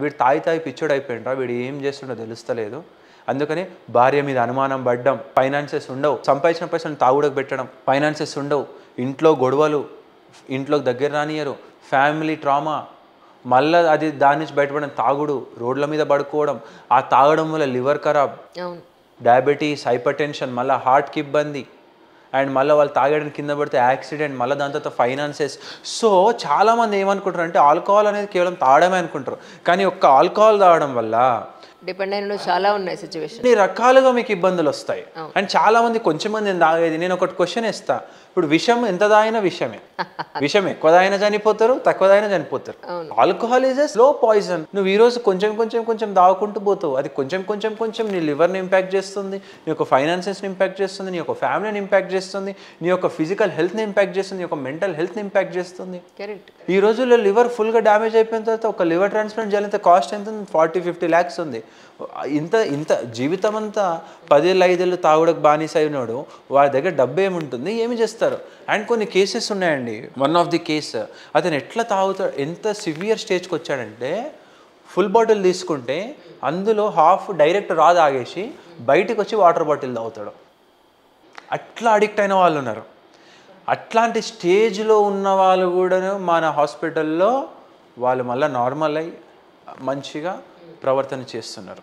వీడు తాగి తాగి పిచ్చోడు అయిపోయిండ్రా, వీడు ఏం చేస్తుండో తెలుస్తలేదు. అందుకని భార్య మీద అనుమానం పడ్డం, ఫైనాన్సెస్ ఉండవు, సంపాదించిన పైసలు తాగుడుకు పెట్టడం, ఫైనాన్సెస్ ఉండవు, ఇంట్లో గొడవలు, ఇంట్లోకి దగ్గర రానియరు, ఫ్యామిలీ ట్రామా, మళ్ళీ అది దాని నుంచి బయటపడడం తాగుడు, రోడ్ల మీద పడుకోవడం, ఆ తాగడం వల్ల లివర్ ఖరాబ్, డయాబెటీస్, హైపర్ టెన్షన్, మళ్ళీ హార్ట్కి ఇబ్బంది, అండ్ మళ్ళీ వాళ్ళు తాగడానికి కింద పడితే యాక్సిడెంట్, మళ్ళీ దాని తర్వాత ఫైనాన్సెస్. సో చాలామంది ఏమనుకుంటారు అంటే ఆల్కహాల్ అనేది కేవలం తాగడమే అనుకుంటారు, కానీ ఒక్క ఆల్కహాల్ తాగడం వల్ల డిపెండ్ అయిన చాలా ఉన్నాయి సిచ్యువేషన్, అన్ని రకాలుగా మీకు ఇబ్బందులు వస్తాయి. అండ్ చాలా మంది కొంచెం మంది నేను తాగేది, నేను ఒకటి క్వశ్చన్ ఇస్తా, ఇప్పుడు విషం ఎంత తాగినా విషమే, విషం ఎక్కువ తాగినా చనిపోతారు, తక్కువ తాగినా చనిపోతారు. Alcohol is a slow poison. నువ్వు ఈరోజు కొంచెం కొంచెం కొంచెం తాగుకుంటూ పోతావు, అది కొంచెం కొంచెం కొంచెం నీ లివర్ని ఇంపాక్ట్ చేస్తుంది, నీ యొక్క ఫైనాన్సెస్ని ఇంపాక్ట్ చేస్తుంది, నీ యొక్క ఫ్యామిలీని ఇంపాక్ట్ చేస్తుంది, నీ యొక్క ఫిజికల్ హెల్త్ని ఇంపాక్ట్ చేస్తుంది, నీ యొక్క మెంటల్ హెల్త్ని ఇంపాక్ట్ చేస్తుంది. ఈ రోజుల్లో లివర్ ఫుల్గా డ్యామేజ్ అయిపోయిన తర్వాత ఒక లివర్ ట్రాన్స్ప్లాంట్ చేయాలంటే కాస్ట్ ఎంత? 40-50 lakhs ఉంది. ఇంత ఇంత జీవితం అంతా 10 ఏళ్ళు 5 ఏళ్ళు తాగుడకు బానిస అయినాడు, వాడి దగ్గర డబ్బు ఏముంటుంది, ఏమి చేస్తారు? అండ్ కొన్ని కేసెస్ ఉన్నాయండి. వన్ ఆఫ్ ది కేస్, అతను ఎట్లా తాగుతాడు, ఎంత సివియర్ స్టేజ్కి వచ్చాడంటే ఫుల్ బాటిల్ తీసుకుంటే అందులో హాఫ్ డైరెక్ట్ తాగేసి బయటకు వచ్చి వాటర్ బాటిల్ తాగుతాడు. అట్లా అడిక్ట్ అయిన వాళ్ళు ఉన్నారు. అట్లాంటి స్టేజ్లో ఉన్న వాళ్ళు కూడా మన హాస్పిటల్లో వాళ్ళు మళ్ళీ నార్మల్ అయ్యి మంచిగా ప్రవర్తన చేస్తున్నారు.